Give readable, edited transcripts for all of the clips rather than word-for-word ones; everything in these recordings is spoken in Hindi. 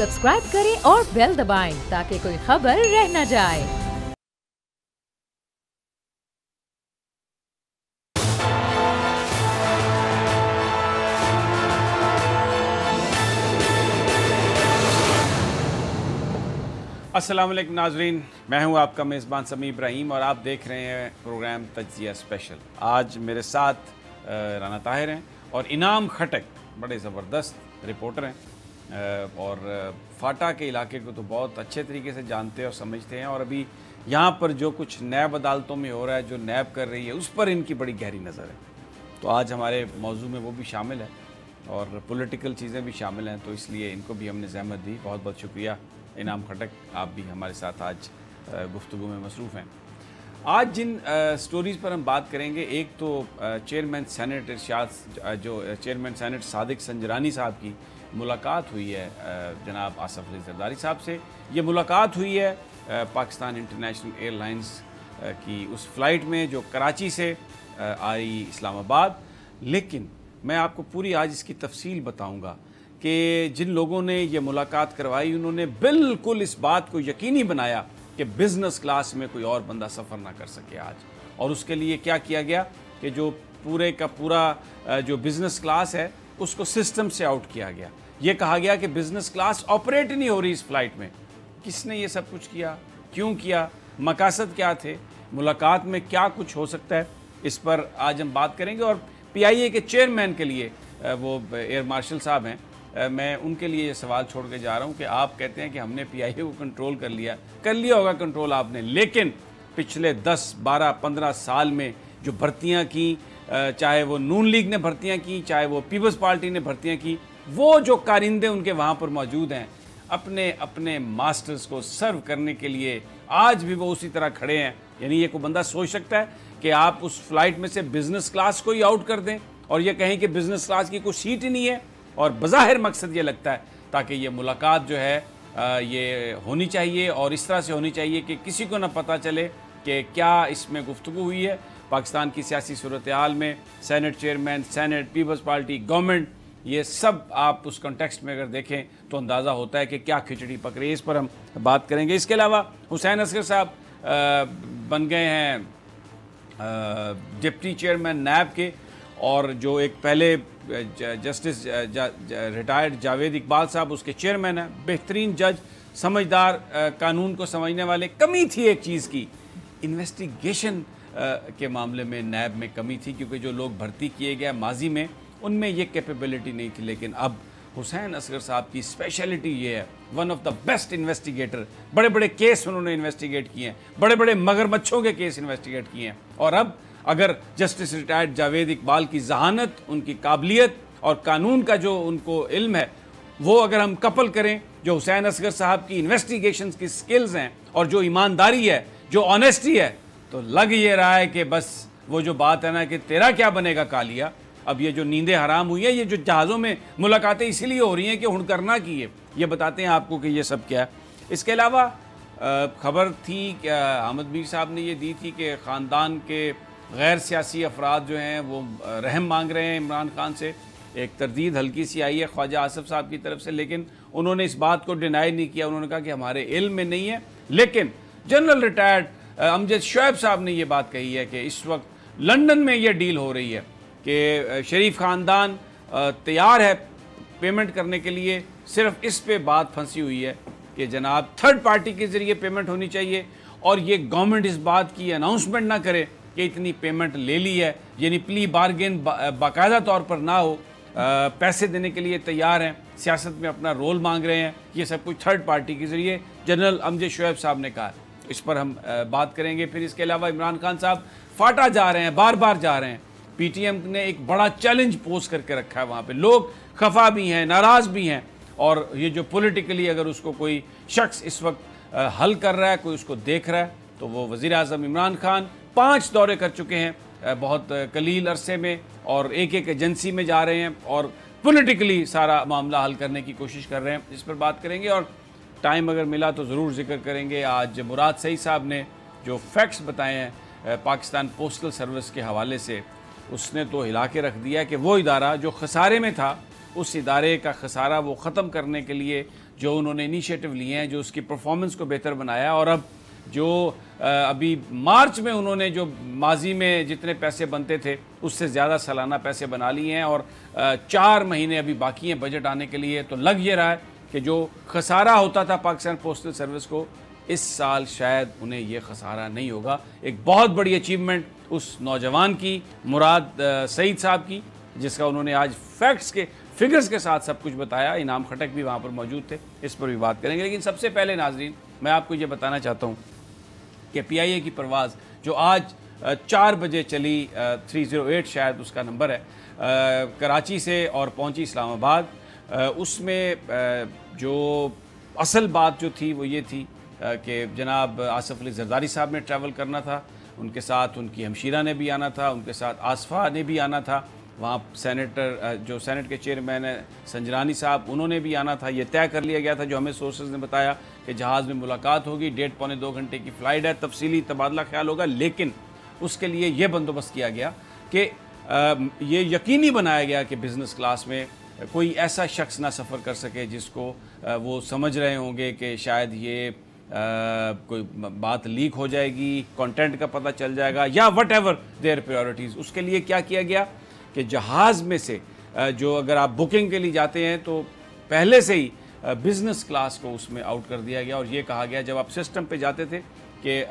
सब्सक्राइब करें और बेल दबाएं ताकि कोई खबर रह न जाए। अस्सलाम वालेकुम नाजरीन, मैं हूं आपका मेज़बान समी इब्राहिम और आप देख रहे हैं प्रोग्राम तज्ज़िया स्पेशल। आज मेरे साथ राना ताहिर हैं और इनाम खटक बड़े ज़बरदस्त रिपोर्टर हैं और फाटा के इलाके को तो बहुत अच्छे तरीके से जानते और समझते हैं और अभी यहाँ पर जो कुछ नैब अदालतों में हो रहा है, जो नैब कर रही है, उस पर इनकी बड़ी गहरी नज़र है। तो आज हमारे मौजू में वो भी शामिल है और पॉलिटिकल चीज़ें भी शामिल हैं, तो इसलिए इनको भी हमने ज़हमत दी। बहुत बहुत शुक्रिया इनाम खटक, आप भी हमारे साथ आज गुफ्तगू में मसरूफ़ हैं। आज जिन स्टोरीज़ पर हम बात करेंगे, एक तो chairman senate chairman senate Sadiq Sanjrani साहब की मुलाकात हुई है जनाब आसफ अली जरदारी साहब से। ये मुलाकात हुई है पाकिस्तान इंटरनेशनल एयरलाइंस की उस फ़्लाइट में जो कराची से आई इस्लामाबाद। लेकिन मैं आपको पूरी आज इसकी तफसील बताऊँगा कि जिन लोगों ने ये मुलाकात करवाई उन्होंने बिल्कुल इस बात को यकीनी बनाया कि बिज़नेस क्लास में कोई और बंदा सफ़र ना कर सके आज। और उसके लिए क्या किया गया कि जो पूरे का पूरा जो बिज़नेस क्लास है उसको सिस्टम से आउट किया गया। ये कहा गया कि बिज़नेस क्लास ऑपरेट नहीं हो रही इस फ्लाइट में। किसने ये सब कुछ किया, क्यों किया, मकासद क्या थे, मुलाकात में क्या कुछ हो सकता है, इस पर आज हम बात करेंगे। और PIA के चेयरमैन के लिए वो एयर मार्शल साहब हैं, मैं उनके लिए ये सवाल छोड़ के जा रहा हूँ कि आप कहते हैं कि हमने PIA को कंट्रोल कर लिया होगा कंट्रोल आपने, लेकिन पिछले 10, 12, 15 साल में जो भर्तियाँ की, चाहे वो नून लीग ने भर्तियाँ की, चाहे वो पीपल्स पार्टी ने भर्तियाँ की, वो जो कारिंदे उनके वहाँ पर मौजूद हैं अपने अपने मास्टर्स को सर्व करने के लिए, आज भी वो उसी तरह खड़े हैं। यानी ये कोई बंदा सोच सकता है कि आप उस फ्लाइट में से बिज़नेस क्लास को ही आउट कर दें और ये कहें कि बिज़नेस क्लास की कोई सीट ही नहीं है। और बज़ाहिर मकसद ये लगता है ताकि ये मुलाकात जो है ये होनी चाहिए और इस तरह से होनी चाहिए कि किसी को ना पता चले कि क्या इसमें गुफ्तगू हुई है। पाकिस्तान की सियासी सूरत हाल में senate chairman, senate, People's Party, government, ये सब आप उस कॉन्टेक्स्ट में अगर देखें तो अंदाज़ा होता है कि क्या खिचड़ी पक रही है। इस पर हम बात करेंगे। इसके अलावा हुसैन असगर साहब बन गए हैं डिप्टी चेयरमैन नैब के, और जो एक पहले जस्टिस रिटायर्ड जावेद इकबाल साहब उसके चेयरमैन हैं। बेहतरीन जज, समझदार, कानून को समझने वाले। कमी थी एक चीज़ की, इन्वेस्टिगेशन के मामले में नैब में कमी थी, क्योंकि जो लोग भर्ती किए गए माजी में उनमें ये कैपेबिलिटी नहीं थी। लेकिन अब हुसैन असगर साहब की स्पेशलिटी ये है, one of the best investigator. बड़े बड़े केस उन्होंने इन्वेस्टिगेट किए हैं, बड़े बड़े मगरमच्छों के केस इन्वेस्टिगेट किए हैं। और अब अगर जस्टिस रिटायर्ड जावेद इकबाल की जहानत, उनकी काबिलियत और कानून का जो उनको इल्म है, वो अगर हम कपल करें जो हुसैन असगर साहब की इन्वेस्टिगेशंस की स्किल्स हैं और जो ईमानदारी है, जो ऑनेस्टी है, तो लग ये रहा है कि बस वो जो बात है ना कि तेरा क्या बनेगा कालिया। अब ये जो नींदें हराम हुई है, ये जो जहाज़ों में मुलाकातें इसीलिए हो रही हैं कि हुण करना की है। ये बताते हैं आपको कि ये सब क्या है। इसके अलावा खबर थी कि अहमद मीर साहब ने ये दी थी कि ख़ानदान के गैर सियासी अफराद जो हैं वो रहम मांग रहे हैं इमरान खान से। एक तरदीद हल्की सी आई है ख्वाजा आसिफ साहब की तरफ से, लेकिन उन्होंने इस बात को डिनाई नहीं किया। उन्होंने कहा कि हमारे इल्म में नहीं है। लेकिन जनरल रिटायर्ड अमजद शोएब साहब ने ये बात कही है कि इस वक्त लंदन में ये डील हो रही है कि शरीफ ख़ानदान तैयार है पेमेंट करने के लिए। सिर्फ इस पे बात फंसी हुई है कि जनाब थर्ड पार्टी के ज़रिए पेमेंट होनी चाहिए और ये गवर्नमेंट इस बात की अनाउंसमेंट ना करे कि इतनी पेमेंट ले ली है, यानी प्ली बारगेन बाकायदा तौर पर ना हो, पैसे देने के लिए तैयार हैं, सियासत में अपना रोल मांग रहे हैं। ये सब कुछ थर्ड पार्टी के ज़रिए जनरल अमजद शोएब साहब ने कहा। इस पर हम बात करेंगे। फिर इसके अलावा इमरान खान साहब फाटा जा रहे हैं, बार बार जा रहे हैं। PTM ने एक बड़ा चैलेंज पोज करके रखा है, वहाँ पे लोग खफा भी हैं, नाराज़ भी हैं। और ये जो पॉलिटिकली अगर उसको कोई शख्स इस वक्त हल कर रहा है, कोई उसको देख रहा है, तो वो वज़ीर आज़म इमरान खान 5 दौरे कर चुके हैं बहुत कलील अरसे में और एक एक एजेंसी में जा रहे हैं और पॉलिटिकली सारा मामला हल करने की कोशिश कर रहे हैं। इस पर बात करेंगे और टाइम अगर मिला तो ज़रूर जिक्र करेंगे। आज मुराद सईद साहब ने जो फैक्ट्स बताए हैं पाकिस्तान पोस्टल सर्विस के हवाले से, उसने तो हिला के रख दिया कि वो इदारा जो खसारे में था उस इदारे का खसारा वो ख़त्म करने के लिए जो उन्होंने इनिशिएटिव लिए हैं, जो उसकी परफॉर्मेंस को बेहतर बनाया, और अब जो अभी मार्च में उन्होंने जो माजी में जितने पैसे बनते थे उससे ज़्यादा सालाना पैसे बना लिए हैं, और 4 महीने अभी बाकी हैं बजट आने के लिए। तो लग ये रहा है कि जो खसारा होता था पाकिस्तान पोस्टल सर्विस को, इस साल शायद उन्हें ये खसारा नहीं होगा। एक बहुत बड़ी अचीवमेंट उस नौजवान की, मुराद सईद साहब की, जिसका उन्होंने आज फैक्ट्स के फिगर्स के साथ सब कुछ बताया। इनाम खटक भी वहाँ पर मौजूद थे, इस पर भी बात करेंगे। लेकिन सबसे पहले नाजरीन, मैं आपको ये बताना चाहता हूँ कि PIA की परवाज़ जो आज 4 बजे चली, 308 शायद उसका नंबर है, कराची से और पहुँची इस्लामाबाद। उसमें जो असल बात जो थी वो ये थी कि जनाब आसिफ अली जरदारी साहब ने ट्रैवल करना था, उनके साथ उनकी हमशीरा ने भी आना था, उनके साथ आसफ़ा ने भी आना था, वहाँ सेनेटर जो सेनेट के चेयरमैन है संजरानी साहब, उन्होंने भी आना था। ये तय कर लिया गया था, जो हमें सोर्सेज ने बताया, कि जहाज़ में मुलाकात होगी, 1.5 पौने 2 घंटे की फ़्लाइट है, तफसीली तबादला ख्याल होगा। लेकिन उसके लिए ये बंदोबस्त किया गया कि ये यकीनी बनाया गया कि बिज़नेस क्लास में कोई ऐसा शख्स ना सफ़र कर सके जिसको वो समझ रहे होंगे कि शायद ये कोई बात लीक हो जाएगी, कंटेंट का पता चल जाएगा, या वट एवर देयर प्रायोरिटीज़। उसके लिए क्या किया गया कि जहाज़ में से जो अगर आप बुकिंग के लिए जाते हैं तो पहले से ही बिज़नेस क्लास को उसमें आउट कर दिया गया, और ये कहा गया जब आप सिस्टम पे जाते थे कि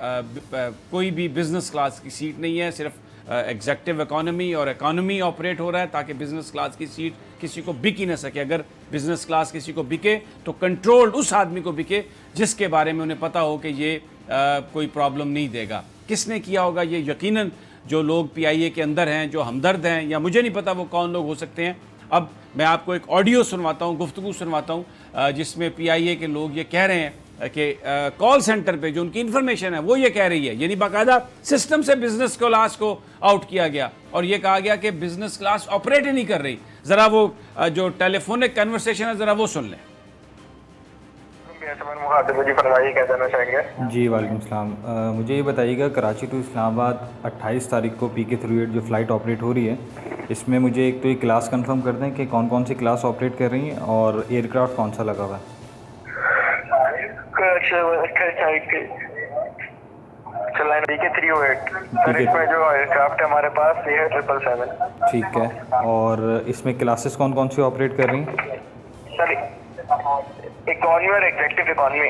कोई भी बिज़नेस क्लास की सीट नहीं है, सिर्फ एग्जेक्टिव इकॉनमी और इकॉनमी ऑपरेट हो रहा है, ताकि बिज़नेस क्लास की सीट किसी को बिक ही ना सके। अगर बिज़नेस क्लास किसी को बिके तो कंट्रोल्ड उस आदमी को बिके जिसके बारे में उन्हें पता हो कि ये कोई प्रॉब्लम नहीं देगा। किसने किया होगा ये? यकीनन जो लोग PIA के अंदर हैं, जो हमदर्द हैं, या मुझे नहीं पता वो कौन लोग हो सकते हैं। अब मैं आपको एक ऑडियो सुनवाता हूँ, गुफ्तगू सुनवाता हूँ, जिसमें PIA के लोग ये कह रहे हैं कि कॉल सेंटर पे जो उनकी इन्फॉर्मेशन है वो ये कह रही है, यानी बाकायदा सिस्टम से बिजनेस क्लास को आउट किया गया और ये कहा गया कि बिजनेस क्लास ऑपरेट ही नहीं कर रही। ज़रा वो जो टेलीफोनिक कन्वर्सेशन है ज़रा वो सुन लें। जी वालेकुम सलाम। मुझे ये बताइएगा, कराची टू इस्लामाबाद 28 तारीख को PK-308 जो फ़्लाइट ऑपरेट हो रही है, इसमें मुझे एक तो ये क्लास कंफर्म कर दें कि कौन कौन सी क्लास ऑपरेट कर रही हैं और एयरक्राफ्ट कौन सा लगा हुआ है। PK-308 सर, इसमें जो एयरक्राफ्ट है हमारे पास ये है 777। ठीक है, और इसमें क्लासेस कौन कौन सी ऑपरेट कर रही हैं सर? इकॉनमी और एग्जेक्टिव इकॉनमी।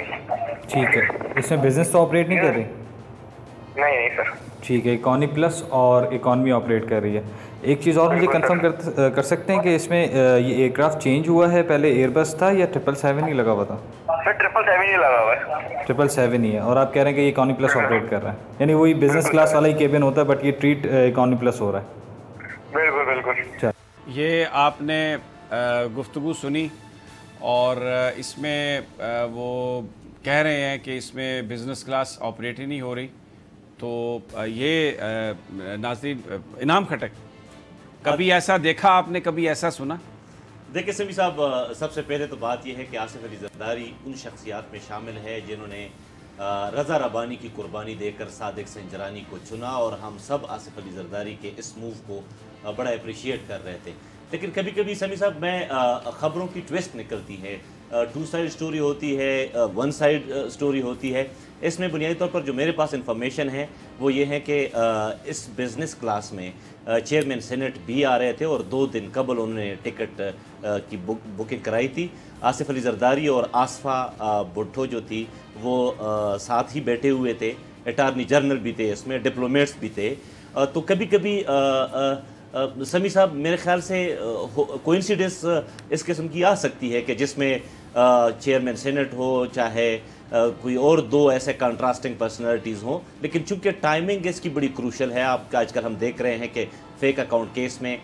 ठीक है, इसमें बिजनेस तो ऑपरेट नहीं कर रही? नहीं सर। ठीक है, इकॉनमी प्लस और इकॉनमी ऑपरेट कर रही है। एक चीज़ और मुझे कंफर्म कर सकते हैं कि इसमें ये एयरक्राफ्ट चेंज हुआ है, पहले एयरबस था या 777 ही लगा हुआ था? सर 777 ही लगा हुआ है। 777 ही है, और आप कह रहे हैं कि ये इकॉनमी प्लस ऑपरेट कर रहा है, यानी वही बिजनेस क्लास वाला ही केबिन होता है बट ये ट्रीट इकॉनमी प्लस हो रहा है। बिल्कुल बिल्कुल। ये आपने गुफ्तगू सुनी और इसमें वो कह रहे हैं कि इसमें बिज़नेस क्लास ऑपरेट ही नहीं हो रही। तो ये नाज़रीन, इनाम खटक, कभी ऐसा देखा आपने, कभी ऐसा सुना? देखिए समी साहब, सबसे पहले तो बात यह है कि आसिफ अली जरदारी उन शख्सियात में शामिल है जिन्होंने रज़ा रबानी की कुर्बानी देकर सादिक संजरानी को चुना, और हम सब आसिफ अली जरदारी के इस मूव को बड़ा अप्रिशिएट कर रहे थे। लेकिन कभी कभी समी साहब में ख़बरों की ट्विस्ट निकलती है, 2 साइड स्टोरी होती है, 1 साइड स्टोरी होती है। इसमें बुनियादी तौर पर जो मेरे पास इंफॉर्मेशन है वो ये है कि इस बिज़नेस क्लास में चेयरमैन सेनेट भी आ रहे थे और 2 दिन कबल उन्होंने टिकट की बुकिंग कराई थी। आसिफ अली जरदारी और आसफ़ा भुट्टो जो थी वो साथ ही बैठे हुए थे, अटार्नी जनरल भी थे, इसमें डिप्लोमेट्स भी थे। तो कभी कभी समी साहब मेरे ख्याल से कोइंसिडेंस इस किस्म की आ सकती है कि जिसमें चेयरमैन सेनेट हो, चाहे कोई और 2 ऐसे कंट्रास्टिंग पर्सनालिटीज़ हों, लेकिन चूंकि टाइमिंग इसकी बड़ी क्रूशल है। आप आजकल हम देख रहे हैं कि फेक अकाउंट केस में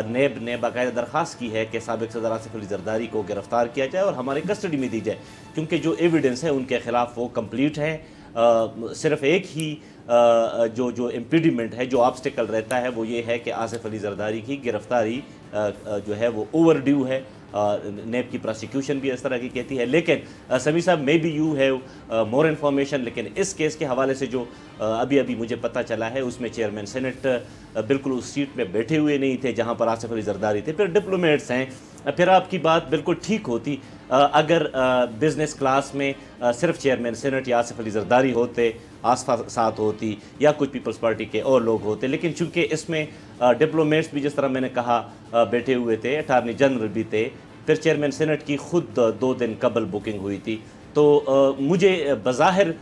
नेब ने बाकायदा दरख्वास्त की है कि साबिक सदर आसिफ अली जरदारी को गिरफ्तार किया जाए और हमारे कस्टडी में दी जाए, क्योंकि जो एविडेंस है उनके खिलाफ वो कंप्लीट है। सिर्फ एक ही जो इम्पीडिमेंट है, जो ऑब्स्टिकल रहता है, वो ये है कि आसिफ अली जरदारी की गिरफ्तारी जो है वो ओवर ड्यू है। नेब की प्रोसिक्यूशन भी इस तरह की कहती है। लेकिन समी साहब, may be you have more information, लेकिन इस केस के हवाले से जो अभी मुझे पता चला है उसमें चेयरमैन सेनेट बिल्कुल उस सीट में बैठे हुए नहीं थे जहां पर आसिफ अली जरदारी थे। फिर डिप्लोमेट्स हैं, फिर आपकी बात बिल्कुल ठीक होती। अगर बिज़नेस क्लास में सिर्फ चेयरमैन सेनेट या आसिफ अली जरदारी होते, आसफा साथ होती या कुछ पीपल्स पार्टी के और लोग होते, लेकिन चूंकि इसमें डिप्लोमेट्स भी जिस तरह मैंने कहा बैठे हुए थे, अटारनी जनरल भी थे, फिर चेयरमैन सेनेट की खुद 2 दिन कबल बुकिंग हुई थी, तो मुझे बज़ाहिर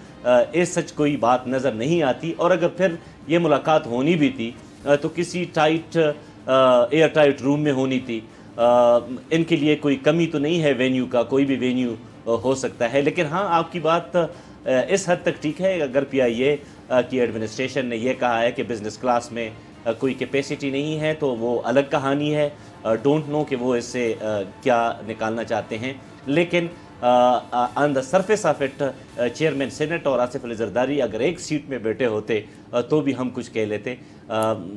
सच कोई बात नज़र नहीं आती। और अगर फिर ये मुलाकात होनी भी थी तो किसी टाइट एयर टाइट रूम में होनी थी। इनके लिए कोई कमी तो नहीं है वेन्यू का, कोई भी वेन्यू हो सकता है। लेकिन हाँ, आपकी बात इस हद तक ठीक है, अगर PIA की एडमिनिस्ट्रेशन ने यह कहा है कि बिज़नेस क्लास में कोई कैपेसिटी नहीं है तो वो अलग कहानी है। डोंट नो कि वो इससे क्या निकालना चाहते हैं। लेकिन on the surface of it chairman senate और आसिफ अली जरदारी अगर एक सीट में बैठे होते तो भी हम कुछ कह लेते,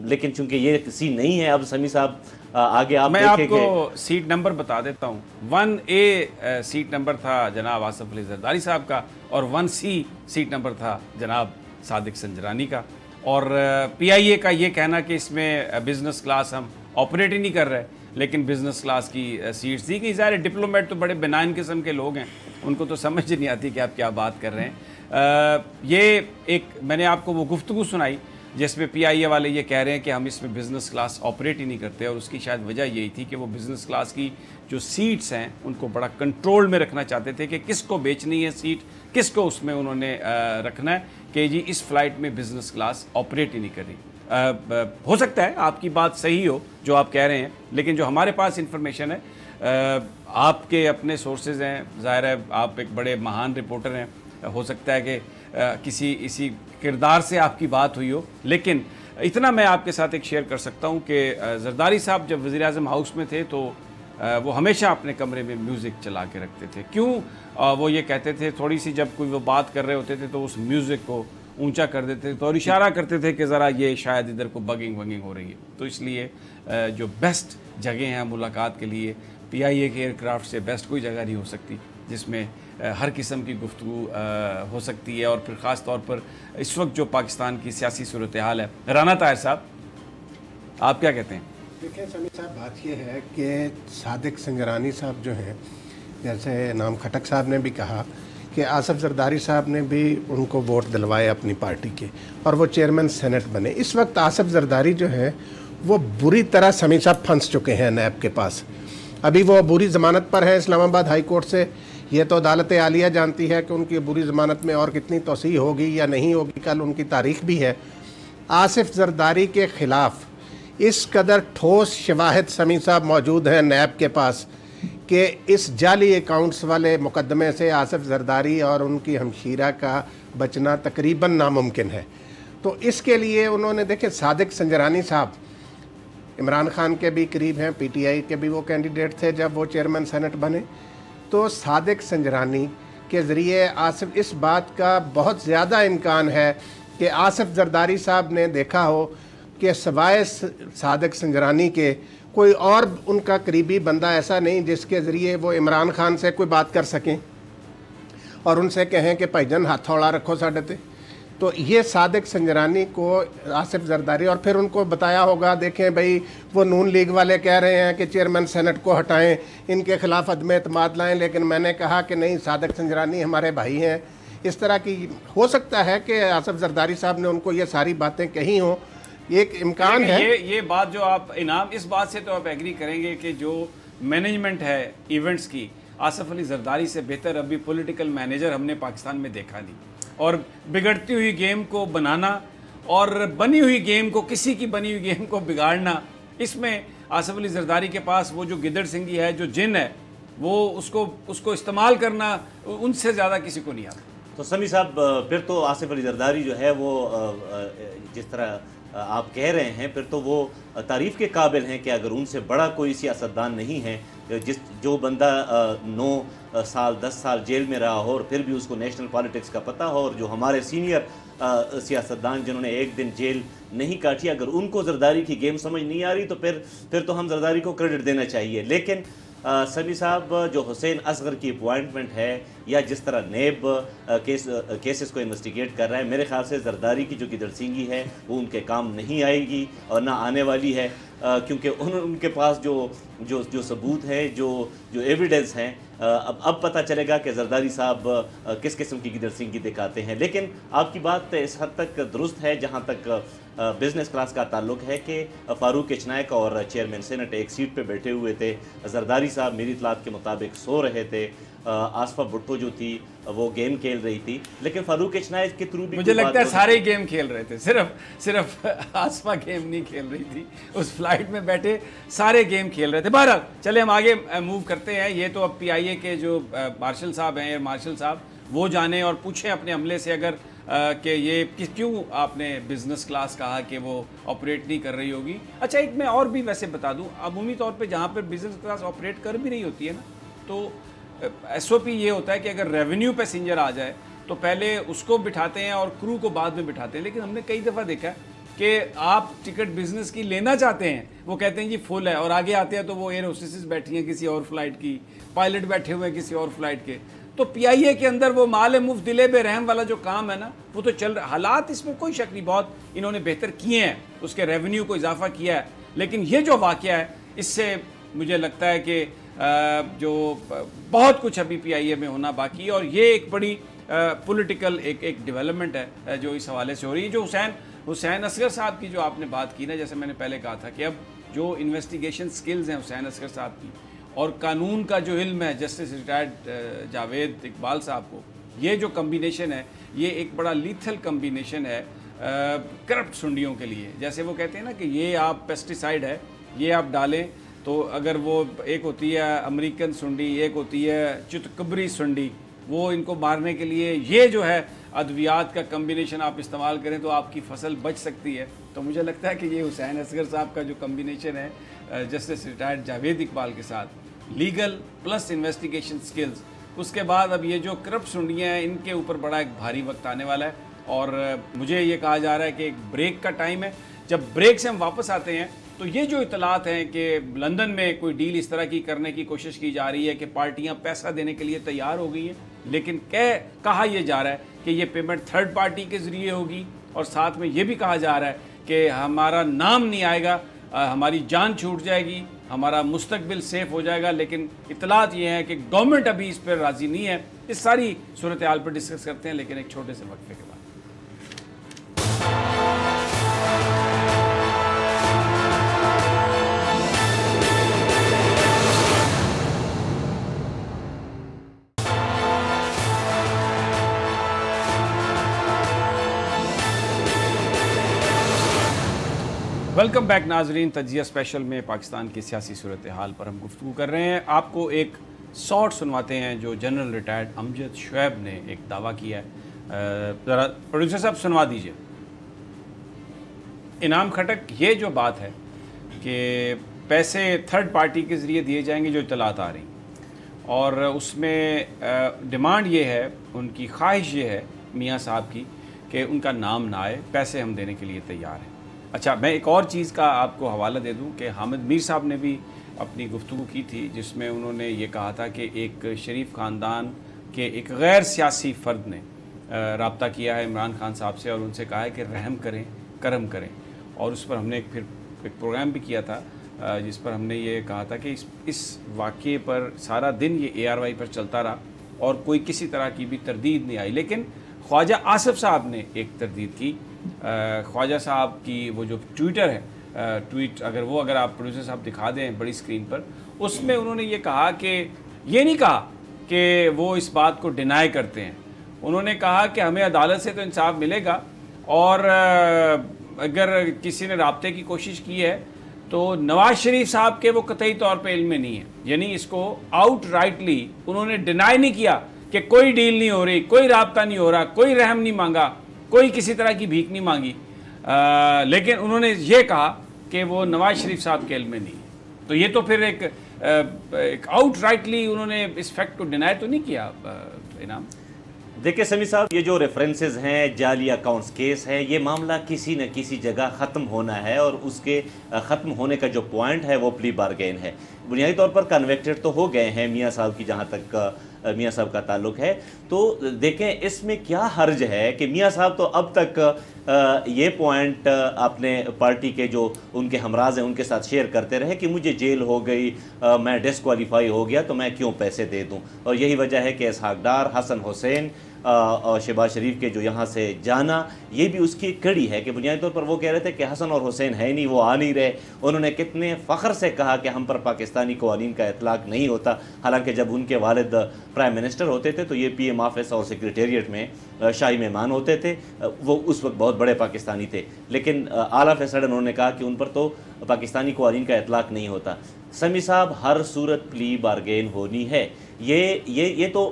लेकिन चूंकि ये सीट नहीं है। अब समी साहब आगे आप मैं आपको सीट नंबर बता देता हूँ। 1A सीट नंबर था जनाब आसिफ अली जरदारी साहब का, और 1C सीट नंबर था जनाब सादिक संजरानी का। और PIA का ये कहना कि इसमें बिज़नेस क्लास हम ऑपरेट ही नहीं कर रहे, लेकिन बिज़नेस क्लास की सीट्स दी गई। ज़ाहिर डिप्लोमेट तो बड़े बेनाइन किस्म के लोग हैं, उनको तो समझ नहीं आती कि आप क्या बात कर रहे हैं। ये एक मैंने आपको वो गुफ्तगू सुनाई जिसमें PIA वाले ये कह रहे हैं कि हम इसमें बिज़नेस क्लास ऑपरेट ही नहीं करते, और उसकी शायद वजह यही थी कि वो बिज़नेस क्लास की जो सीट्स हैं उनको बड़ा कंट्रोल में रखना चाहते थे कि किसको बेचनी है सीट, किसको उसमें उन्होंने रखना है कि जी इस फ्लाइट में बिज़नेस क्लास ऑपरेट ही नहीं कर रही। हो सकता है आपकी बात सही हो जो आप कह रहे हैं, लेकिन जो हमारे पास इंफॉर्मेशन है, आपके अपने सोर्सेज हैं, ज़ाहिर है आप एक बड़े महान रिपोर्टर हैं, हो सकता है कि किसी इसी किरदार से आपकी बात हुई हो, लेकिन इतना मैं आपके साथ एक शेयर कर सकता हूँ कि जरदारी साहब जब वज़ीर-ए-आज़म हाउस में थे तो वो हमेशा अपने कमरे में म्यूज़िक चला के रखते थे। क्यों वो ये कहते थे, थोड़ी सी जब कोई वो बात कर रहे होते थे तो उस म्यूज़िक को ऊंचा कर देते थे तो और इशारा करते थे कि ज़रा ये शायद इधर को बगिंग वगिंग हो रही है। तो इसलिए जो बेस्ट जगह हैं मुलाकात के लिए, PIA के एयरक्राफ्ट से बेस्ट कोई जगह नहीं हो सकती जिसमें हर किस्म की गुफ्तगू हो सकती है। और फिर ख़ास तौर पर इस वक्त जो पाकिस्तान की सियासी सूरत हाल है, राना ताहिर साहब आप क्या कहते हैं? देखिए समी साहब, बात यह है कि सादिक संजरानी साहब जो हैं, जैसे नाम खटक साहब ने भी कहा कि आसिफ जरदारी साहब ने भी उनको वोट दिलवाए अपनी पार्टी के, और वो चेयरमैन सेनेट बने। इस वक्त आसिफ जरदारी जो है वो बुरी तरह समी साहब फंस चुके हैं नैब के पास। अभी वो बुरी ज़मानत पर है इस्लामाबाद हाई कोर्ट से। ये तो अदालत आलिया जानती है कि उनकी बुरी ज़मानत में और कितनी तोसी होगी या नहीं होगी, कल उनकी तारीख भी है। आसिफ जरदारी के ख़िलाफ़ इस कदर ठोस शवाहिद समी साहब मौजूद हैं नैब के पास कि इस जाली अकाउंट्स वाले मुकदमे से आसिफ जरदारी और उनकी हमशीरा का बचना तकरीबन नामुमकिन है। तो इसके लिए उन्होंने, देखे सादिक संजरानी साहब इमरान खान के भी करीब हैं, PTI के भी वो कैंडिडेट थे जब वो चेयरमैन सेनेट बने। तो सादिक संजरानी के ज़रिए आसिफ, इस बात का बहुत ज़्यादा इम्कान है कि आसिफ जरदारी साहब ने देखा हो कि सवाए सादिक संजरानी के कोई और उनका करीबी बंदा ऐसा नहीं जिसके ज़रिए वो इमरान खान से कोई बात कर सकें और उनसे कहें कि भाईजान हाथ हौला रखो साढ़े ते। तो ये सादिक संजरानी को आसिफ जरदारी, और फिर उनको बताया होगा, देखें भाई वो नून लीग वाले कह रहे हैं कि चेयरमैन सेनेट को हटाएं, इनके खिलाफ अदम एतमाद लाएं, लेकिन मैंने कहा कि नहीं, सादिक संजरानी हमारे भाई हैं। इस तरह की हो सकता है कि आसिफ जरदारी साहब ने उनको ये सारी बातें कही हों, एक इम्कान है। ये बात जो आप इनाम, इस बात से तो आप एग्री करेंगे कि जो मैनेजमेंट है इवेंट्स की, आसिफ अली जरदारी से बेहतर अभी पॉलिटिकल मैनेजर हमने पाकिस्तान में देखा नहीं। और बिगड़ती हुई गेम को बनाना और बनी हुई गेम को, किसी की बनी हुई गेम को बिगाड़ना, इसमें आसिफ अली जरदारी के पास वो जो गिदड़ सिंगी है, जो जिन है, वो उसको इस्तेमाल करना उनसे ज़्यादा किसी को नहीं आता। तो समी साहब, फिर तो आसिफ अली जरदारी जो है वो जिस तरह आप कह रहे हैं, फिर तो वो तारीफ़ के काबिल हैं कि अगर उनसे बड़ा कोई सियासतदान नहीं है, जो बंदा 9 साल 10 साल जेल में रहा हो और फिर भी उसको नेशनल पॉलिटिक्स का पता हो, और जो हमारे सीनियर सियासतदान जिन्होंने एक दिन जेल नहीं काटी, अगर उनको जरदारी की गेम समझ नहीं आ रही तो फिर तो हम जरदारी को क्रेडिट देना चाहिए। लेकिन समी साहब, जो हुसैन असगर की अपॉइंटमेंट है या जिस तरह नेब केसेस को इन्वेस्टिगेट कर रहा है, मेरे ख्याल से जरदारी की जो गिदड़सिंगी है वो उनके काम नहीं आएगी और ना आने वाली है, क्योंकि उनके पास जो सबूत है, जो एविडेंस हैं, अब पता चलेगा कि जरदारी साहब किस किस्म की गिदड़सिंगी दिखाते हैं। लेकिन आपकी बात इस हद तक दुरुस्त है जहाँ तक बिजनेस क्लास का ताल्लुक है कि फारूक इचनायक और चेयरमैन सेनेट एक सीट पे बैठे हुए थे। जरदारी साहब मेरी इतलात के मुताबिक सो रहे थे। आसफा भुट्टो जो थी वो गेम खेल रही थी, लेकिन फारूक इचनायक के थ्रू भी मुझे लगता है सारे गेम खेल रहे थे, सिर्फ आसफा गेम नहीं खेल रही थी। उस फ्लाइट में बैठे सारे गेम खेल रहे थे। बहरहाल चले हम आगे मूव करते हैं। ये तो अब PIA के जो मार्शल साहब हैं, एयर मार्शल साहब, वो जाने और पूछें अपने अमले से अगर कि ये क्यों आपने बिज़नेस क्लास कहा कि वो ऑपरेट नहीं कर रही होगी। अच्छा, एक मैं और भी वैसे बता दूं, अमूमी तौर पे जहाँ पर बिज़नेस क्लास ऑपरेट कर भी रही होती है ना, तो SOP ये होता है कि अगर रेवेन्यू पैसेंजर आ जाए तो पहले उसको बिठाते हैं और क्रू को बाद में बिठाते हैं। लेकिन हमने कई दफ़ा देखा कि आप टिकट बिज़नेस की लेना चाहते हैं, वो कहते हैं जी फुल है, और आगे आते हैं तो वो एयर होस्टेसेस बैठी हैं किसी और फ्लाइट की, पायलट बैठे हुए हैं किसी और फ्लाइट के। तो PIA के अंदर वो माल मुफ्त दिले बेरहम वाला जो काम है ना, वो तो चल रहा। हालात इसमें कोई शक नहीं, बहुत इन्होंने बेहतर किए हैं, उसके रेवेन्यू को इजाफा किया है। लेकिन ये जो वाक़या है, इससे मुझे लगता है कि जो बहुत कुछ अभी PIA में होना बाकी है, और ये एक बड़ी पॉलिटिकल एक डेवलपमेंट है जो इस हवाले से हो रही है। जो हुसैन असगर साहब की जो आपने बात की ना, जैसे मैंने पहले कहा था कि अब जो इन्वेस्टिगेशन स्किल्स हैं हुसैन असगर साहब की, और कानून का जो इल्म है जस्टिस रिटायर्ड जावेद इकबाल साहब को, ये जो कम्बिनेशन है ये एक बड़ा लीथल कम्बिनेशन है करप्ट सुंडियों के लिए। जैसे वो कहते हैं ना कि ये आप पेस्टिसाइड है, ये आप डालें तो अगर वो एक होती है अमेरिकन सुंडी, एक होती है चुतकबरी सुंडी, वो इनको मारने के लिए ये जो है अद्वियात का कम्बिनेशन आप इस्तेमाल करें तो आपकी फसल बच सकती है। तो मुझे लगता है कि ये हुसैन असगर साहब का जो कम्बिनेशन है जस्टिस रिटायर्ड जावेद इकबाल के साथ, लीगल प्लस इन्वेस्टिगेशन स्किल्स, उसके बाद अब ये जो करप्ट सुंडियाँ हैं इनके ऊपर बड़ा एक भारी वक्त आने वाला है। और मुझे ये कहा जा रहा है कि एक ब्रेक का टाइम है। जब ब्रेक से हम वापस आते हैं तो ये जो इतलात हैं कि लंदन में कोई डील इस तरह की करने की कोशिश की जा रही है कि पार्टियां पैसा देने के लिए तैयार हो गई हैं, लेकिन कहा यह जा रहा है कि ये पेमेंट थर्ड पार्टी के ज़रिए होगी, और साथ में ये भी कहा जा रहा है कि हमारा नाम नहीं आएगा, हमारी जान छूट जाएगी, हमारा मुस्तकबिल सेफ हो जाएगा। लेकिन इतलात ये हैं कि गवर्नमेंट अभी इस पर राज़ी नहीं है। इस सारी सूरत हाल पर डिस्कस करते हैं, लेकिन एक छोटे से वक्फे के बाद। वेलकम बैक नाजरीन। तजिया स्पेशल में पाकिस्तान की सियासी सूरत हाल पर हम गुफ्तगू कर रहे हैं। आपको एक शॉर्ट सुनवाते हैं जो जनरल रिटायर्ड अमजद शुएब ने एक दावा किया है। ज़रा प्रोड्यूसर साहब सुनवा दीजिए। इनाम खटक, ये जो बात है कि पैसे थर्ड पार्टी के ज़रिए दिए जाएंगे, जो इतलात आ रही, और उसमें डिमांड ये है, उनकी ख्वाहिश ये है मियाँ साहब की कि उनका नाम ना आए, पैसे हम देने के लिए तैयार हैं। अच्छा, मैं एक और चीज़ का आपको हवाला दे दूं कि हामिद मीर साहब ने भी अपनी गुफ्तगू की थी जिसमें उन्होंने ये कहा था कि एक शरीफ ख़ानदान के एक गैर सियासी फ़र्द ने रब्ता किया है इमरान खान साहब से और उनसे कहा है कि रहम करें, करम करें। और उस पर हमने फिर एक प्रोग्राम भी किया था जिस पर हमने ये कहा था कि इस वाक़े पर सारा दिन ये ARY पर चलता रहा और कोई किसी तरह की भी तरदीद नहीं आई। लेकिन ख्वाजा आसिफ साहब ने एक तरदीद की। ख्वाजा साहब की वो जो ट्विटर है, ट्वीट अगर आप प्रोड्यूसर साहब दिखा दें बड़ी स्क्रीन पर, उसमें उन्होंने ये कहा कि ये नहीं कहा कि वो इस बात को डिनाई करते हैं। उन्होंने कहा कि हमें अदालत से तो इंसाफ मिलेगा, और अगर किसी ने राब्ते की कोशिश की है तो नवाज शरीफ साहब के वो कतई तौर पे इल्म में नहीं है। यानी इसको आउट राइटली उन्होंने डिनाई नहीं किया कि कोई डील नहीं हो रही, कोई राब्ता नहीं हो रहा, कोई रहम नहीं मांगा, कोई किसी तरह की भीख नहीं मांगी, लेकिन उन्होंने ये कहा कि वो नवाज शरीफ साहब के इल्म में नहीं है। तो ये तो फिर एक आउट राइटली उन्होंने इस फैक्ट को डिनाई तो नहीं किया इनाम। देखिए समी साहब, ये जो रेफरेंसेस हैं, जाली अकाउंट्स केस है, ये मामला किसी न किसी जगह ख़त्म होना है और उसके ख़त्म होने का जो पॉइंट है वो प्ली बारगेन है। बुनियादी तौर पर कन्वेक्टेड तो हो गए हैं मियाँ साहब की, जहाँ तक मियाँ साहब का ताल्लुक है। तो देखें इसमें क्या हर्ज है कि मियाँ साहब तो अब तक ये पॉइंट अपने पार्टी के जो उनके हमराज हैं उनके साथ शेयर करते रहे कि मुझे जेल हो गई, मैं डिस्क्वालीफाई हो गया, तो मैं क्यों पैसे दे दूँ। और यही वजह है कि इसहाक डार, हसन हुसैन और शहबाज शरीफ के जो यहाँ से जाना, ये भी उसकी कड़ी है कि बुनियादी तौर पर वो कह रहे थे कि हसन और हुसैन है नहीं, वो आ नहीं रहे। उन्होंने कितने फ़ख्र से कहा कि हम पर पाकिस्तानी कवानीन का इतलाक़ नहीं होता, हालांकि जब उनके वालिद प्राइम मिनिस्टर होते थे तो ये PM ऑफिस और सेक्रेटेरिएट में शाही मेहमान होते थे, वो उस वक्त बहुत बड़े पाकिस्तानी थे। लेकिन आला ऑफ ए सडन उन्होंने कहा कि उन पर तो पाकिस्तानी कवानीन का इतलाक़ नहीं होता। समी साहब, हर सूरत प्ली बारगेन होनी है। ये तो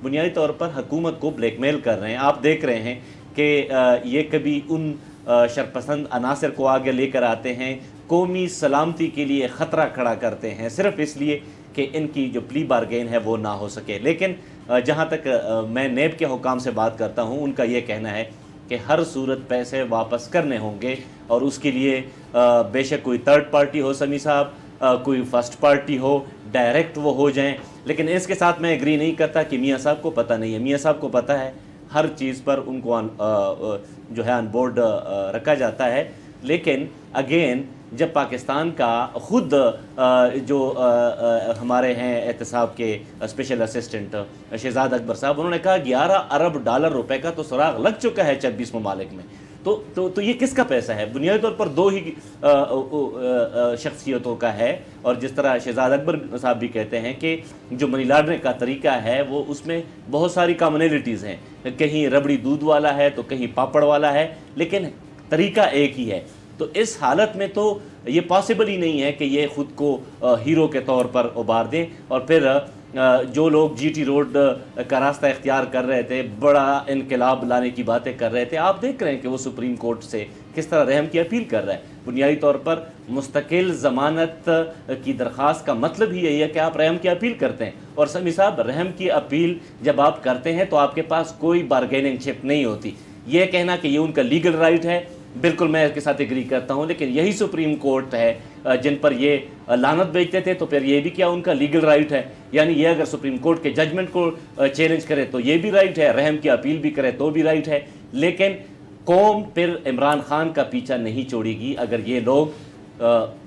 बुनियादी तौर पर हुकूमत को ब्लैकमेल कर रहे हैं। आप देख रहे हैं कि ये कभी उन शरपसंद अनासर को आगे लेकर आते हैं, कौमी सलामती के लिए ख़तरा खड़ा करते हैं, सिर्फ इसलिए कि इनकी जो प्ली बारगेन है वो ना हो सके। लेकिन जहाँ तक मैं नेब के हुकाम से बात करता हूँ, उनका ये कहना है कि हर सूरत पैसे वापस करने होंगे और उसके लिए बेशक कोई थर्ड पार्टी हो समी साहब, कोई फर्स्ट पार्टी हो, डायरेक्ट वो हो जाएं। लेकिन इसके साथ मैं एग्री नहीं करता कि मियाँ साहब को पता नहीं है। मियाँ साहब को पता है, हर चीज़ पर उनको जो है ऑन बोर्ड रखा जाता है। लेकिन अगेन जब पाकिस्तान का ख़ुद जो हमारे हैं एहतसाब के स्पेशल असिस्टेंट शहजाद अकबर साहब, उन्होंने कहा 11 अरब डॉलर रुपए का तो सुराग लग चुका है 26 ममालिक में। तो ये किसका पैसा है? बुनियादी तौर पर दो ही शख्सियतों का है। और जिस तरह शहजाद अकबर साहब भी कहते हैं कि जो मनी लॉन्ड्रिंग का तरीका है वो उसमें बहुत सारी कॉमनलिटीज़ हैं, कहीं रबड़ी दूध वाला है तो कहीं पापड़ वाला है, लेकिन तरीका एक ही है। तो इस हालत में तो ये पॉसिबल ही नहीं है कि ये ख़ुद को हीरो के तौर पर उभार दें। और फिर जो लोग GT रोड का रास्ता इख्तियार कर रहे थे, बड़ा इनकलाब लाने की बातें कर रहे थे, आप देख रहे हैं कि वो सुप्रीम कोर्ट से किस तरह रहम की अपील कर रहा है। बुनियादी तौर पर मुस्तकिल ज़मानत की दरख्वास्त का मतलब ही यही है कि आप रहम की अपील करते हैं। और समी साहब, रहम की अपील जब आप करते हैं तो आपके पास कोई बारगेनिंग चिप नहीं होती। ये कहना कि ये उनका लीगल राइट है, बिल्कुल मैं इसके साथ एग्री करता हूँ, लेकिन यही सुप्रीम कोर्ट है जिन पर ये लानत बेचते थे, तो फिर ये भी क्या उनका लीगल राइट है? यानी ये अगर सुप्रीम कोर्ट के जजमेंट को चैलेंज करे तो ये भी राइट है, रहम की अपील भी करे तो भी राइट है। लेकिन कौम फिर इमरान खान का पीछा नहीं छोड़ेगी अगर ये लोग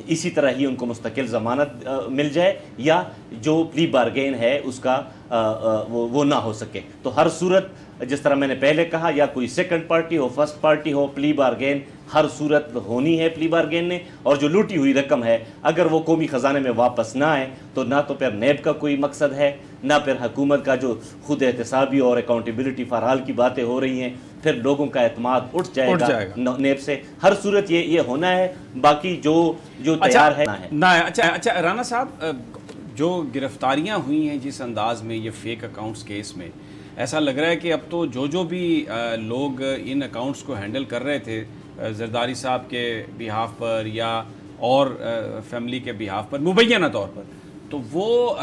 इसी तरह ही उनको मुस्तकिल ज़मानत मिल जाए या जो प्ली बारगेन है उसका वो ना हो सके। तो हर सूरत, जिस तरह मैंने पहले कहा, या कोई सेकंड पार्टी हो, फर्स्ट पार्टी हो, प्ली बारगेन हर सूरत होनी है प्ली बारगेन ने। और जो लूटी हुई रकम है अगर वो कौमी ख़जाने में वापस ना आए तो ना तो फिर नेब का कोई मकसद है, ना फिर हुकूमत का जो खुद एहतसाबी और अकाउंटेबिलिटी फॉर की बातें हो रही हैं, फिर लोगों का एतमाद उठ जाएगा नेब से। हर सूरत ये होना है, बाकी जो तैयार है ना है। अच्छा राना साहब, जो गिरफ्तारियां हुई हैं जिस अंदाज में ये फेक अकाउंट्स केस में, ऐसा लग रहा है कि अब तो जो भी लोग इन अकाउंट्स को हैंडल कर रहे थे जरदारी साहब के बिहाफ पर या और फैमिली के बिहाफ पर मुबैना तौर पर, तो वो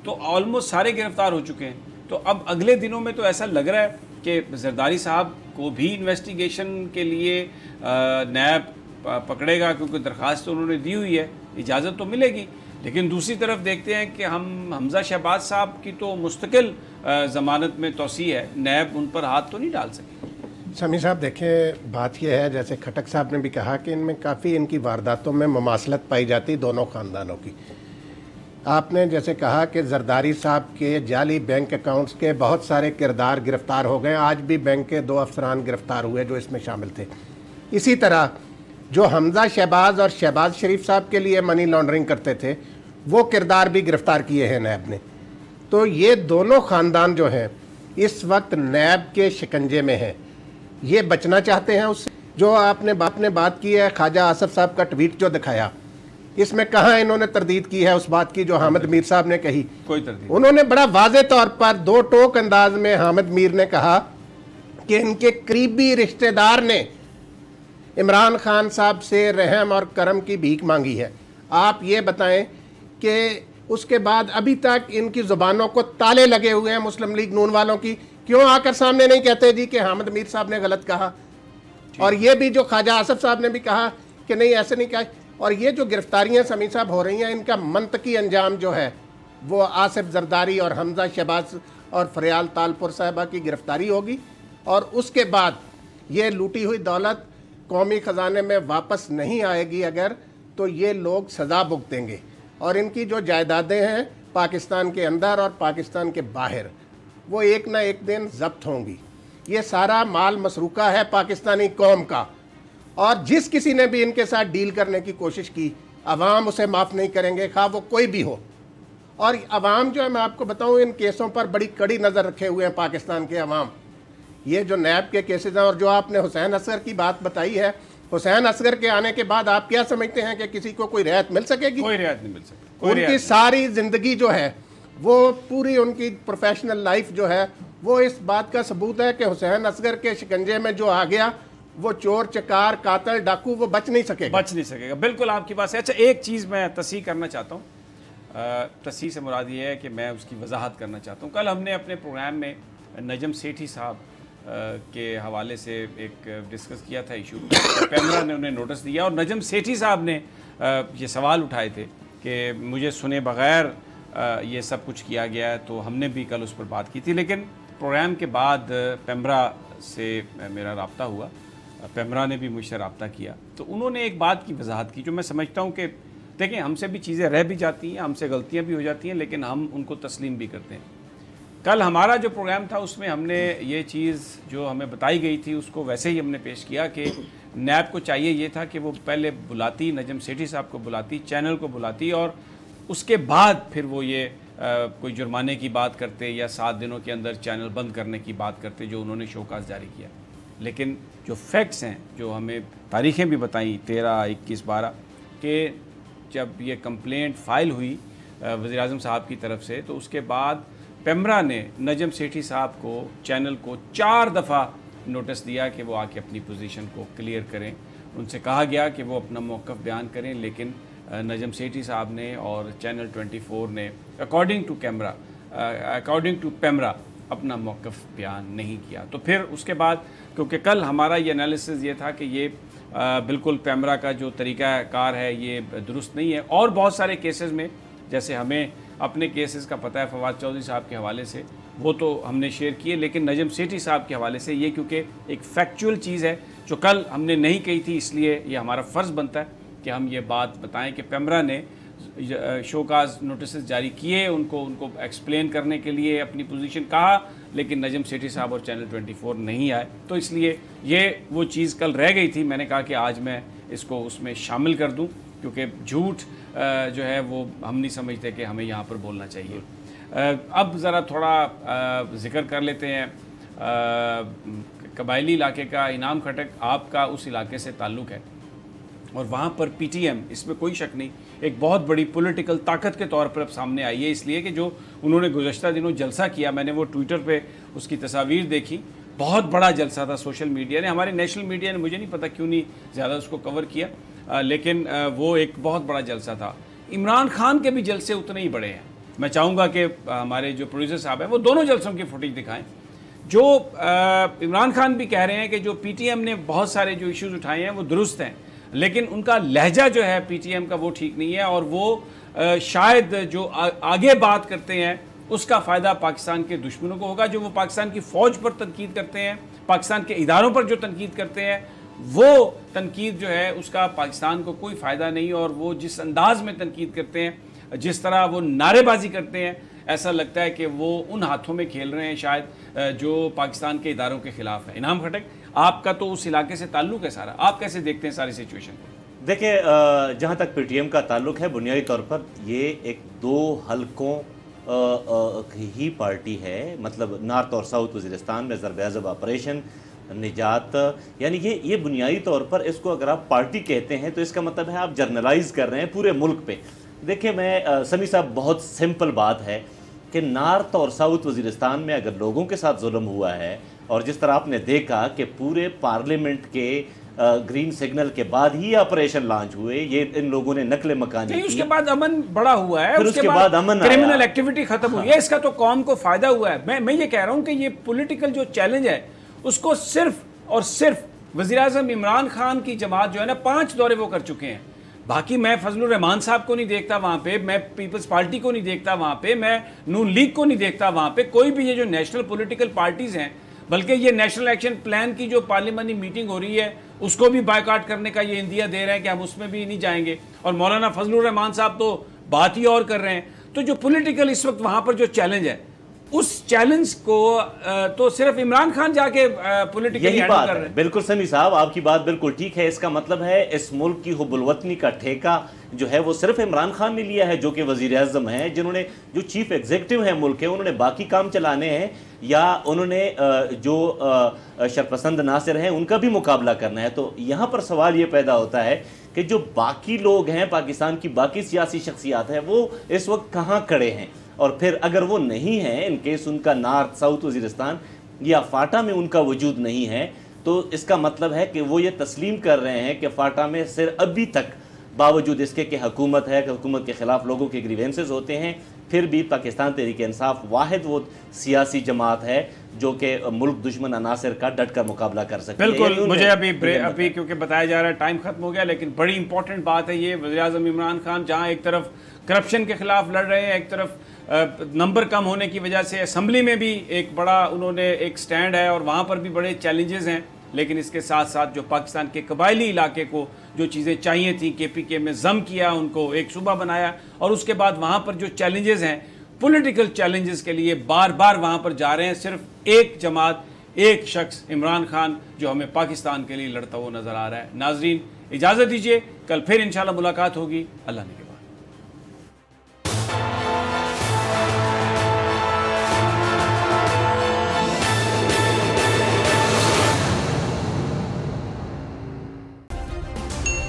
तो ऑलमोस्ट सारे गिरफ्तार हो चुके हैं। तो अब अगले दिनों में तो ऐसा लग रहा है कि जरदारी साहब को भी इन्वेस्टिगेशन के लिए नैब पकड़ेगा, क्योंकि दरख्वास्त तो उन्होंने दी हुई है, इजाज़त तो मिलेगी। लेकिन दूसरी तरफ देखते हैं कि हमजा शहबाज साहब की तो मुस्तकिल ज़मानत में तोसी है, नैब उन पर हाथ तो नहीं डाल सके। समी साहब देखें, बात यह है, जैसे खटक साहब ने भी कहा कि इनमें काफ़ी इनकी वारदातों में ममासलत पाई जाती दोनों ख़ानदानों की। आपने जैसे कहा कि जरदारी साहब के जाली बैंक अकाउंट्स के बहुत सारे किरदार गिरफ़्तार हो गए, आज भी बैंक के 2 अफसरान गिरफ़्तार हुए जो इसमें शामिल थे। इसी तरह जो हमजा शहबाज और शहबाज शरीफ साहब के लिए मनी लॉन्ड्रिंग करते थे, वो किरदार भी गिरफ़्तार किए हैं नैब ने। तो ये दोनों ख़ानदान जो हैं इस वक्त नैब के शिकंजे में हैं, ये बचना चाहते हैं उससे। जो आपने बात की है, ख्वाजा आसफ साहब का ट्वीट जो दिखाया, इसमें कहाँ इन्होंने तरदीद की है उस बात की जो हामिद मीर साहब ने कही? कोई तरदीद। उन्होंने बड़ा वाज़े तौर पर 2 टोक अंदाज में हामिद मीर ने कहा कि इनके करीबी रिश्तेदार ने इमरान खान साहब से रहम और करम की भीख मांगी है। आप ये बताएं कि उसके बाद अभी तक इनकी ज़ुबानों को ताले लगे हुए हैं मुस्लिम लीग नून वालों की क्यों आकर सामने नहीं कहते जी कि हामिद मीर साहब ने गलत कहा? और ये भी जो ख्वाजा आसफ साहब ने भी कहा कि नहीं ऐसे नहीं कहा। और ये जो गिरफ्तारियां समी साहब हो रही हैं, इनका मंतकी अंजाम जो है वो आसिफ जरदारी और हमजा शहबाज और फरियाल तालपुर साहबा की गिरफ्तारी होगी, और उसके बाद ये लूटी हुई दौलत कौमी ख़जाने में वापस नहीं आएगी अगर, तो ये लोग सज़ा भुगतेंगे। और इनकी जो जायदादें हैं पाकिस्तान के अंदर और पाकिस्तान के बाहर, वो एक ना एक दिन जब्त होंगी। ये सारा माल मसरूका है पाकिस्तानी कौम का, और जिस किसी ने भी इनके साथ डील करने की कोशिश की, अवाम उसे माफ़ नहीं करेंगे, खा वो कोई भी हो। और अवाम जो है, मैं आपको बताऊं, इन केसों पर बड़ी कड़ी नज़र रखे हुए हैं पाकिस्तान के अवाम। ये जो नैब के केसेस हैं, और जो आपने हुसैन असगर की बात बताई है, हुसैन असगर के आने के बाद आप क्या समझते हैं कि किसी को कोई रियायत मिल सकेगी? कोई रियायत नहीं मिल सकती। उनकी सारी ज़िंदगी जो है वो पूरी उनकी प्रोफेशनल लाइफ जो है वो इस बात का सबूत है कि हुसैन असगर के शिकंजे में जो आ गया, वो चोर चकार कातिल डाकू वो बच नहीं सकेगा। बिल्कुल आपकी बात है। अच्छा, एक चीज़ मैं तस्हीह करना चाहता हूँ। तस्हीह से मुराद ये है कि मैं उसकी वजाहत करना चाहता हूँ। कल हमने अपने प्रोग्राम में नजम सेठी साहब के हवाले से एक डिस्कस किया था इशू। पेमरा ने उन्हें नोटिस दिया और नजम सेठी साहब ने ये सवाल उठाए थे कि मुझे सुने बगैर ये सब कुछ किया गया है। तो हमने भी कल उस पर बात की थी, लेकिन प्रोग्राम के बाद पेमरा से मेरा रब्ता हुआ, पेमरा ने भी मुझसे रब्ता किया, तो उन्होंने एक बात की वजाहत की जो मैं समझता हूँ कि देखें, हमसे भी चीज़ें रह भी जाती हैं, हमसे गलतियाँ भी हो जाती हैं, लेकिन हम उनको तस्लीम भी करते हैं। कल हमारा जो प्रोग्राम था उसमें हमने ये चीज़ जो हमें बताई गई थी उसको वैसे ही हमने पेश किया कि नैब को चाहिए ये था कि वो पहले बुलाती, नजम सेठी साहब को बुलाती, चैनल को बुलाती, और उसके बाद फिर वो ये कोई जुर्माने की बात करते या 7 दिनों के अंदर चैनल बंद करने की बात करते, जो उन्होंने शोकास जारी किया। लेकिन जो फैक्ट्स हैं, जो हमें तारीखें भी बताई 13, 21, 12 कि जब ये कंप्लेंट फ़ाइल हुई वज़ीर-ए-आज़म साहब की तरफ से, तो उसके बाद पेमरा ने नजम सेठी साहब को, चैनल को 4 दफ़ा नोटिस दिया कि वो आके अपनी पोजीशन को क्लियर करें। उनसे कहा गया कि वो अपना मौक़िफ़ बयान करें, लेकिन नजम सेठी साहब ने और चैनल 24 ने अकॉर्डिंग टू पेमरा अपना मौक़िफ़ बयान नहीं किया। तो फिर उसके बाद, क्योंकि कल हमारा ये एनालिसिस ये था कि ये बिल्कुल पेमरा का जो तरीक़ाकार है ये दुरुस्त नहीं है। और बहुत सारे केसेस में, जैसे हमें अपने केसेस का पता है फवाद चौधरी साहब के हवाले से, वो तो हमने शेयर किए, लेकिन नजम सेठी साहब के हवाले से ये क्योंकि एक फैक्चुअल चीज़ है जो कल हमने नहीं कही थी, इसलिए ये हमारा फ़र्ज़ बनता है कि हम ये बात बताएं कि पेमरा ने शोकाज नोटिस जारी किए, उनको एक्सप्लेन करने के लिए अपनी पोजीशन कहा, लेकिन नजम सेठी साहब और चैनल 24 नहीं आए। तो इसलिए ये वो चीज़ कल रह गई थी। मैंने कहा कि आज मैं इसको उसमें शामिल कर दूं, क्योंकि झूठ जो है वो हम नहीं समझते कि हमें यहाँ पर बोलना चाहिए। अब ज़रा थोड़ा ज़िक्र कर लेते हैं कबायली इलाके का। इनाम खटक, आपका उस इलाके से ताल्लुक़ है और वहाँ पर PTM, इसमें कोई शक नहीं, एक बहुत बड़ी पॉलिटिकल ताकत के तौर पर अब सामने आई है, इसलिए कि जो उन्होंने गुज़श्ता दिनों जलसा किया, मैंने वो ट्विटर पे उसकी तस्वीर देखी, बहुत बड़ा जलसा था। सोशल मीडिया ने, हमारे नेशनल मीडिया ने, मुझे नहीं पता क्यों नहीं ज़्यादा उसको कवर किया, लेकिन वो एक बहुत बड़ा जलसा था। इमरान खान के भी जलसे उतने ही बड़े हैं। मैं चाहूँगा कि हमारे जो प्रोड्यूसर साहब हैं वो दोनों जलसों की फुटेज दिखाएँ। जो इमरान खान भी कह रहे हैं कि जो PTM ने बहुत सारे जो इश्यूज़ उठाए हैं वो दुरुस्त हैं, लेकिन उनका लहजा जो है PTM का वो ठीक नहीं है, और वो शायद जो आगे बात करते हैं उसका फ़ायदा पाकिस्तान के दुश्मनों को होगा। जो वो पाकिस्तान की फ़ौज पर तनकीद करते हैं, पाकिस्तान के इदारों पर जो तनकीद करते हैं, वो तनकीद जो है उसका पाकिस्तान को कोई फ़ायदा नहीं। और वो जिस अंदाज़ में तनकीद करते हैं, जिस तरह वो नारेबाजी करते हैं, ऐसा लगता है कि वो उन हाथों में खेल रहे हैं शायद जो पाकिस्तान के इदारों के ख़िलाफ़ है। इनाम खटक, आपका तो उस इलाके से ताल्लुक़ है सारा, आप कैसे देखते हैं सारी सिचुएशन को? देखिए, जहाँ तक PTM का ताल्लुक़ है, बुनियादी तौर पर ये एक 2 हलकों ही पार्टी है। मतलब नॉर्थ और साउथ वज़ीरिस्तान में ज़रब ऑपरेशन निजात, यानी ये बुनियादी तौर पर इसको अगर आप पार्टी कहते हैं तो इसका मतलब है आप जर्नलाइज कर रहे हैं पूरे मुल्क पे। देखिए, मैं समी साहब, बहुत सिंपल बात है कि नॉर्थ और साउथ वज़ीरिस्तान में अगर लोगों के साथ जुल्म हुआ है, और जिस तरह आपने देखा कि पूरे पार्लियामेंट के ग्रीन सिग्नल के बाद ही ऑपरेशन लॉन्च हुए। ये इन लोगों ने नकले मकानी नहीं, उसके बाद अमन बड़ा हुआ है, फिर उसके बाद अमन क्रिमिनल एक्टिविटी खत्म हुई है। इसका तो कौम को फायदा हुआ है। मैं ये कह रहा हूं कि ये पॉलिटिकल जो चैलेंज है उसको सिर्फ और सिर्फ वज़ीर-ए-आज़म इमरान खान की जमात जो है ना 5 दौरे वो कर चुके हैं। बाकी मैं फजलुर रहमान साहब को नहीं देखता वहाँ पे, मैं पीपल्स पार्टी को नहीं देखता वहाँ पे, मैं नून लीग को नहीं देखता वहाँ पे, कोई भी ये जो नेशनल पॉलिटिकल पार्टीज़ हैं, बल्कि ये नेशनल एक्शन प्लान की जो पार्लियामानी मीटिंग हो रही है उसको भी बायकॉट करने का ये इंदिया दे रहे हैं कि हम उसमें भी नहीं जाएंगे। और मौलाना फजलुर रहमान साहब तो बात ही और कर रहे हैं। तो जो पॉलिटिकल इस वक्त वहाँ पर जो चैलेंज है, उस चैलेंज को तो सिर्फ इमरान खान जाके पॉलिटिकली हैंडल कर रहे हैं। बिल्कुल समी साहब, आपकी बात बिल्कुल ठीक है। इसका मतलब है इस मुल्क की हुब्बुल वतनी का ठेका जो है वो सिर्फ इमरान खान ने लिया है, जो कि वजीर आज़म हैं, जिन्होंने जो चीफ एग्जीक्यूटिव हैं मुल्क के, उन्होंने बाकी काम चलाने हैं, या उन्होंने जो शरपसंद नासिर हैं उनका भी मुकाबला करना है। तो यहाँ पर सवाल ये पैदा होता है कि जो बाकी लोग हैं, पाकिस्तान की बाकी सियासी शख्सियात हैं, वो इस वक्त कहाँ खड़े हैं। और फिर अगर वो नहीं है, इन केस उनका नॉर्थ साउथ वजीरिस्तान या फाटा में उनका वजूद नहीं है, तो इसका मतलब है कि वो ये तस्लीम कर रहे हैं कि फाटा में सिर्फ अभी तक बावजूद इसके कि हुकूमत है, कि हुकूमत के ख़िलाफ़ लोगों के ग्रीवेंसेस होते हैं, फिर भी पाकिस्तान तहरीक इंसाफ वाहिद वो सियासी जमात है जो कि मुल्क दुश्मन अनासर का डट कर मुकाबला कर सकती है। बिल्कुल, मुझे अभी क्योंकि बताया जा रहा है टाइम खत्म हो गया, लेकिन बड़ी इंपॉर्टेंट बात है ये, वज़ीर-ए-आज़म इमरान खान जहाँ एक तरफ करप्शन के खिलाफ लड़ रहे हैं, एक तरफ नंबर कम होने की वजह से असम्बली में भी एक बड़ा उन्होंने एक स्टैंड है और वहाँ पर भी बड़े चैलेंजेस हैं। लेकिन इसके साथ साथ जो पाकिस्तान के कबायली इलाके को जो चीज़ें चाहिए थी, KPK में जम किया, उनको एक सूबा बनाया, और उसके बाद वहाँ पर जो चैलेंजेस हैं, पॉलिटिकल चैलेंजेस के लिए बार बार वहाँ पर जा रहे हैं। सिर्फ एक जमात, एक शख्स इमरान खान जो हमें पाकिस्तान के लिए लड़ता हुआ नज़र आ रहा है। नाजरीन, इजाज़त दीजिए, कल फिर इंशाल्लाह मुलाकात होगी अल्लाह ने के बाद।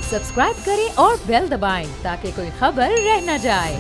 सब्सक्राइब करें और बेल दबाएं ताकि कोई खबर रह न जाए।